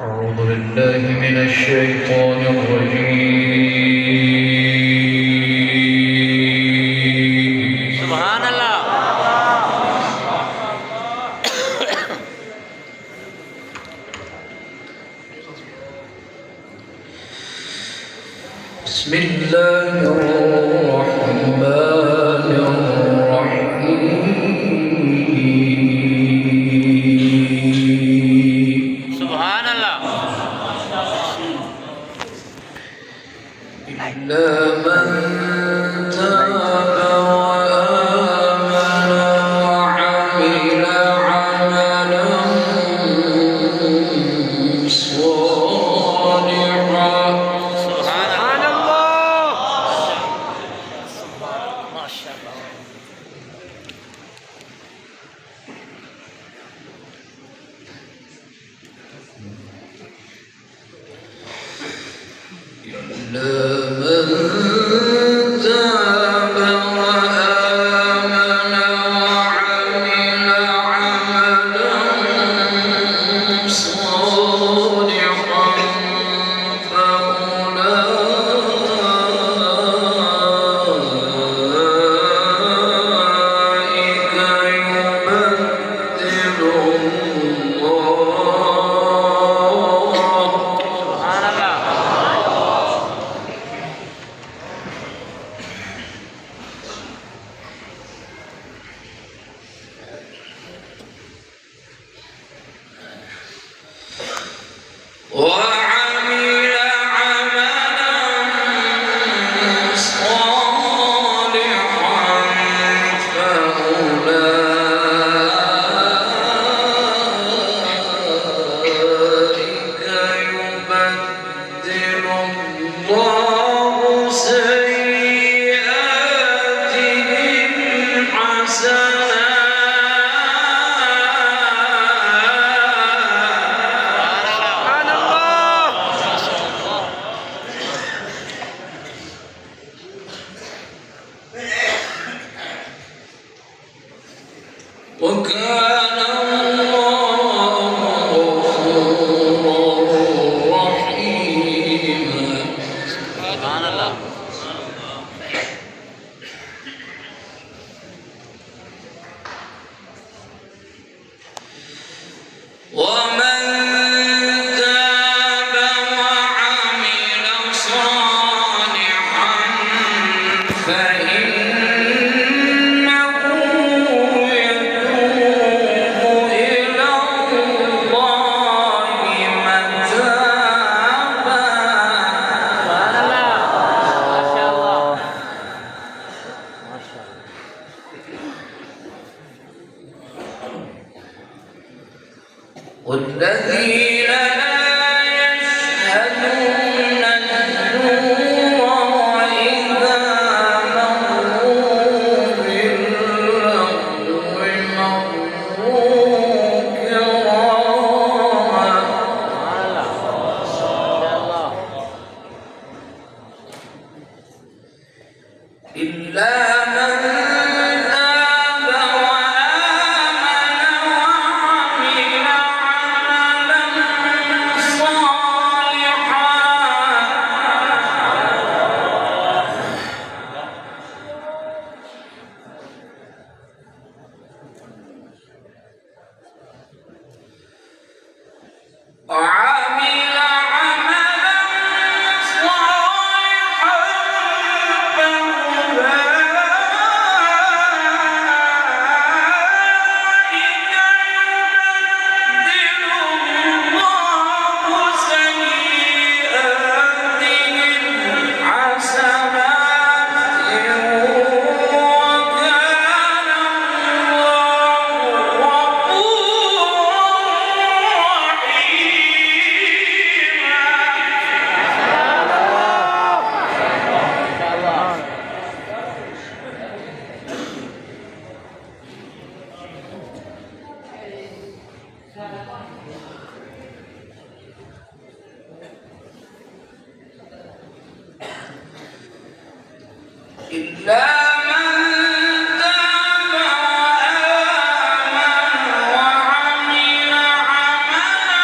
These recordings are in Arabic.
أعوذ بالله من الشيطان الرجيم. سبحان الله. بسم الله الرحمن الرحيم. سبحان الله. إلا من تاب وآمن وعمل عملا صالحا. سبحان الله. ما شاء الله. إلا من تاب وآمن وعمل عملا صالحا فأولئك يبدل الله سبحان الله. وعمل عملا صالحا فأولئك يبدل الله سيئاتهم حسنات. سبحان الله. وكان الله غفورا رحيما. سبحان الله. ومن تاب وعمل صالحا فإنه يتوب إلى الله متابا. سبحان الله. ما شاء الله. ما شاء الله. والذين لا يشهدون الزور وإذا مروا باللغو مروا كراما. سبحان الله. ما شاء الله. إلا من تاب وآمن وعمل عملا صالحا وعمل عملا صالحا فأولئك يبدل الله سيئاتهم حسنات وكان الله غفورا إلا من تاب وآمن وعمل عملا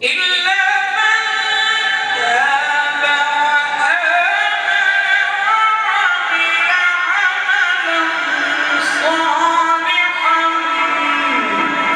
إلا من تاب وآمن وعمل عملا صالحا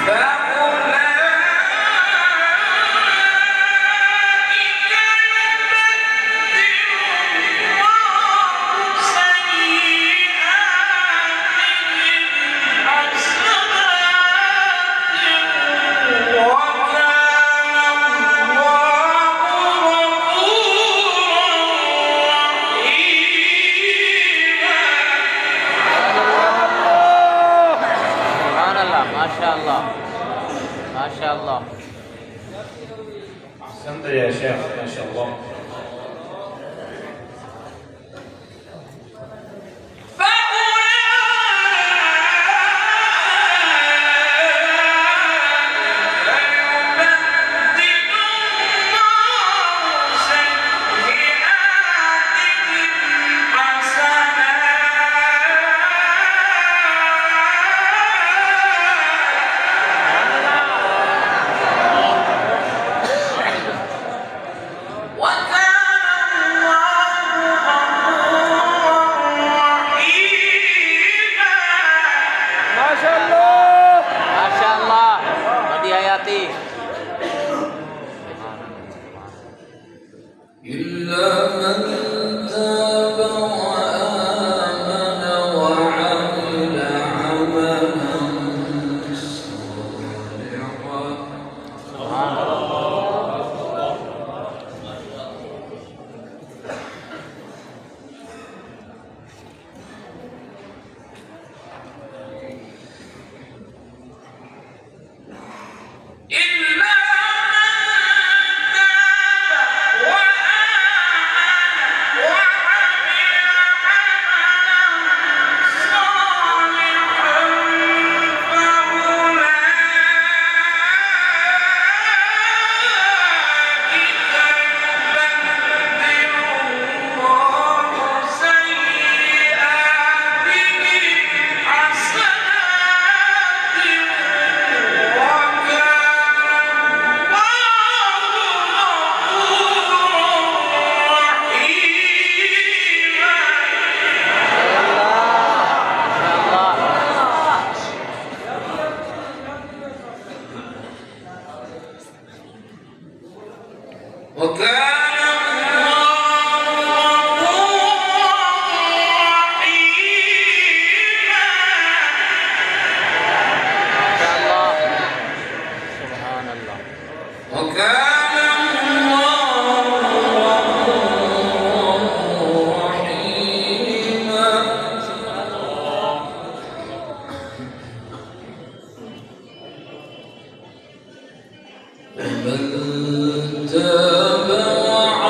فأولئك يبدل الله سيئاتهم حسنات وكان سبحان الله ما شاء الله ما شاء الله. أحسنت يا شيخ ما شاء الله. Masya Allah. Madi hayati. إلا من تاب وآمن وعمل عملا صالحا سبحان الله. إلا من تاب وآمن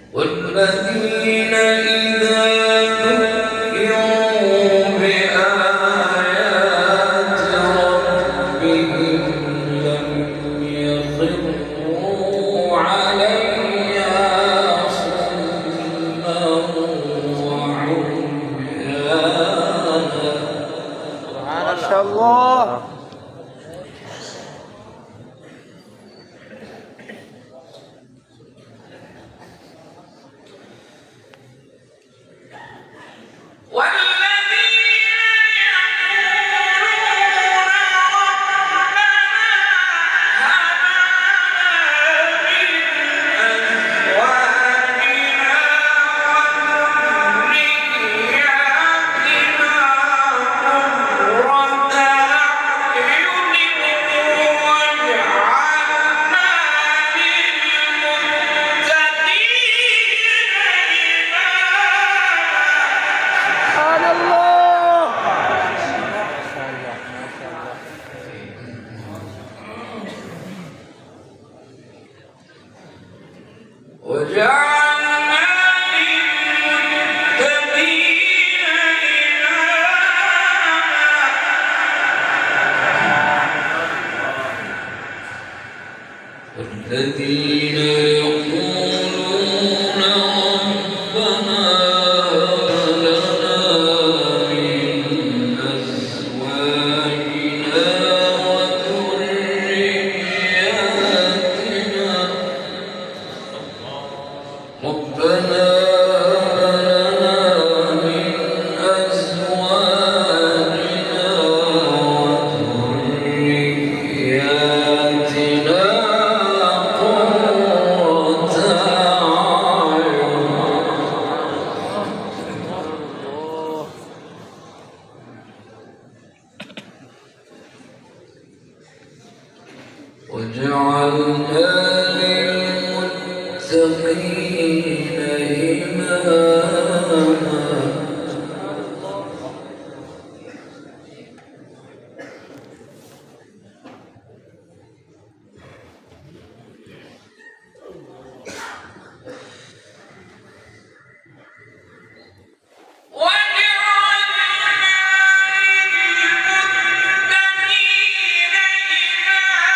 والذين إذا ذكروا بآيات ربهم لم يخروا عليها صما وعميانا. ما شاء الله. وجعلنا للمتقين إماما والذين يقولون ربنا لنا من أزواجنا وذرياتنا ربنا لنا من أزواجنا وذرياتنا قرة أعين وجعلنا للمتقين إماما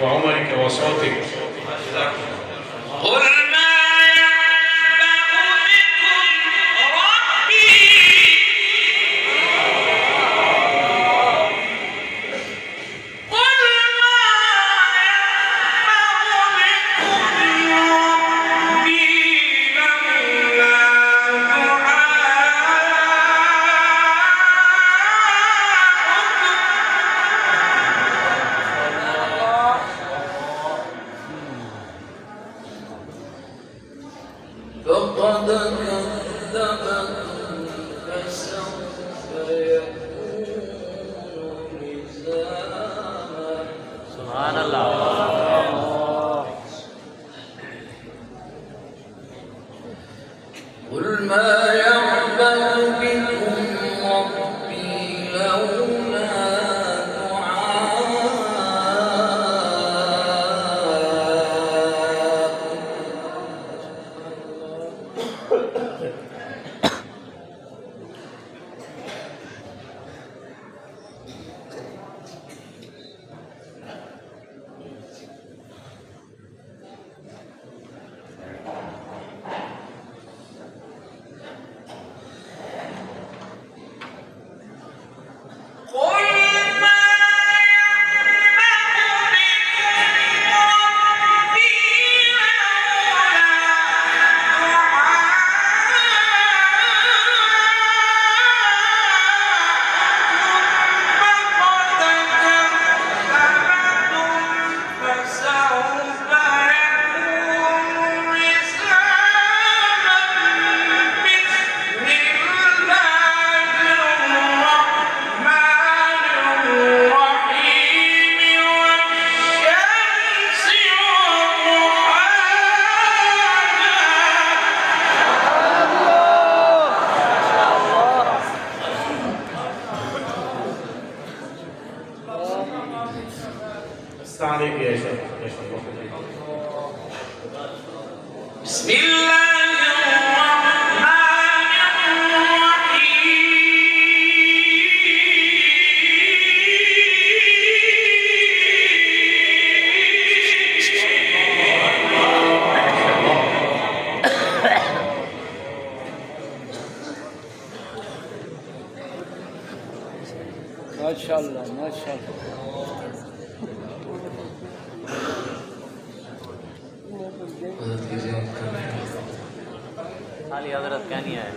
وعمرك وصوتك. قل ما يعبأ بكم ربي قل ما يعبأ بكم ربي لولا دعاؤكم माशाल्लाह माशाल्लाह। खाली हजरत क्या नहीं आया।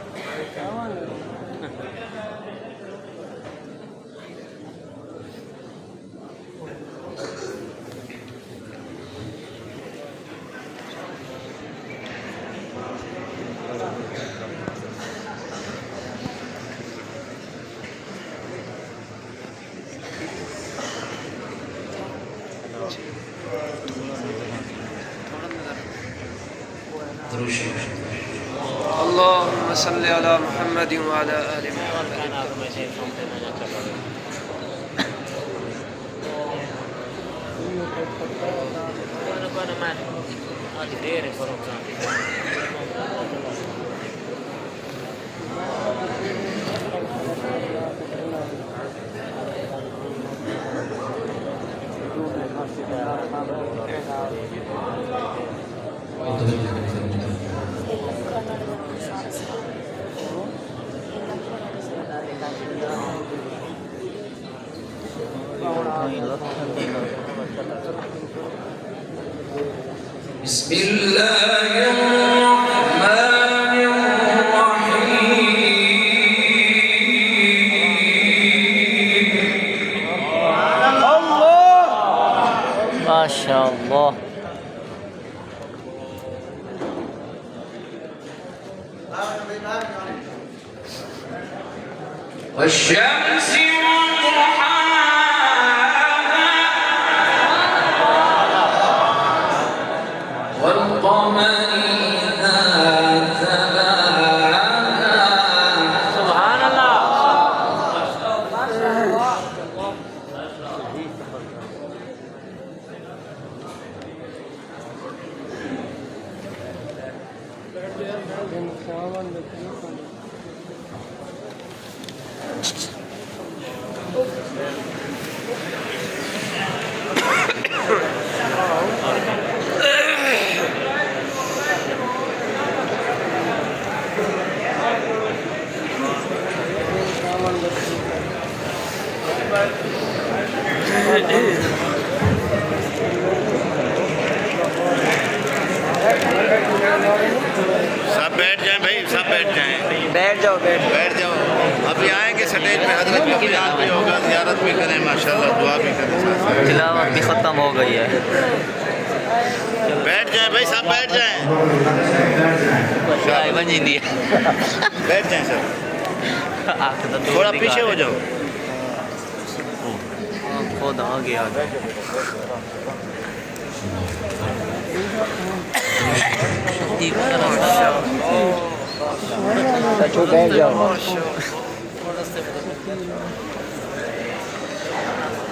अल्लाहुम्मा सल्लि अला मुहम्मद व अला आलि मुहम्मद। माशाअल्लाह। والشمس وضحاها والقمر إذا تلاها सुभान अल्लाह। सब बैठ जाएं भाई, सब बैठ जाएं। बैठ जाओ बैठ जाओ। अभी आएंगे स्टेज पे, हजरत का बयान भी होगा, ज़ियारत भी करें, माशाल्लाह दुआ भी करें साथ साथ। तिलावत भी ख़त्म हो गई है। बैठ जाएं भाई, सब बैठ जाएं। चाय बन जी बैठ जाएं सब, थोड़ा पीछे हो जाओ। खुद आ गया। तो बैठ जाओ।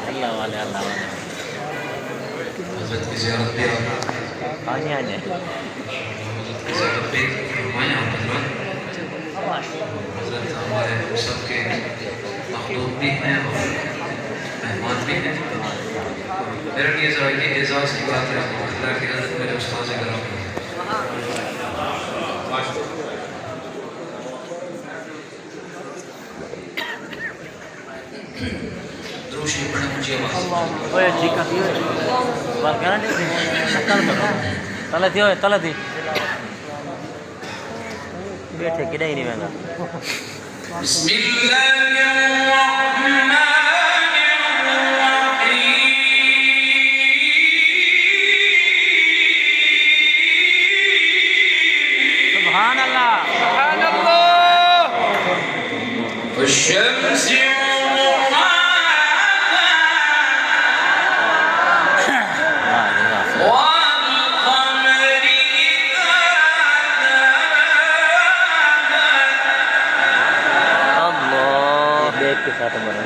अल्लाह वाले हज़रत की ज़ियारत भी आने आने ज़ियारत भी फरमाएं आप हज़रत हमारे सबके मखलूक भी हैं और मेहमान भी हैं। मेरा ये ज़रा ये एजाज़ की बात है अल्लाह की हज़रत मेरे उस्ताद कराम द्रोशी बड़ा मुझे आवाज़ ओए चिकन बात करना नहीं नकल करो तले थी ओए तले थी बैठे कि नहीं मैंने بسم الله الرحمن الرحيم सुभान अल्लाह सुभान अल्लाह। والشمس وضحاها والقمر إذا تلاها अल्लाह देख के साथ मरा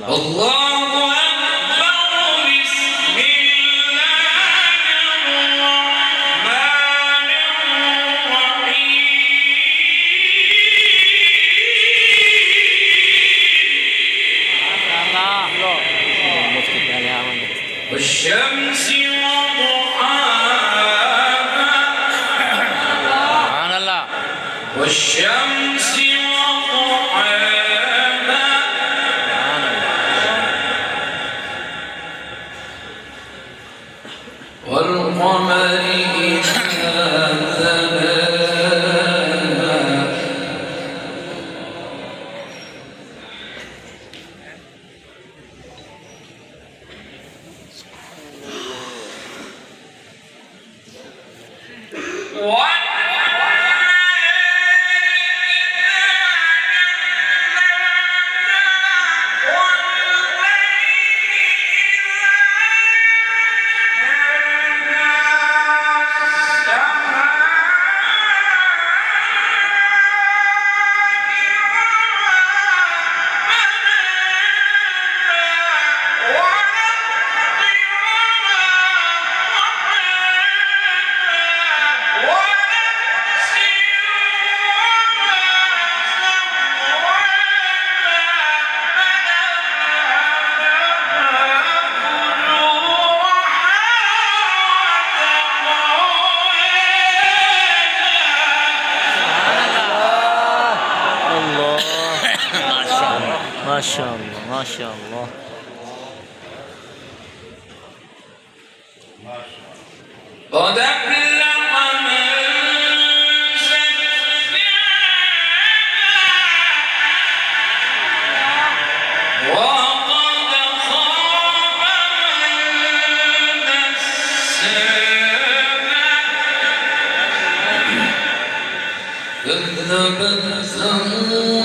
الله أكبر بسم الله الرحمن الرحيم والشمس وضحاها سبحان الله. والشمس وضحاها والقمر إذا تلاها ما شاء الله ما شاء الله. قد أفلح من زكاها وقد خاب من دساها كذبت ثمود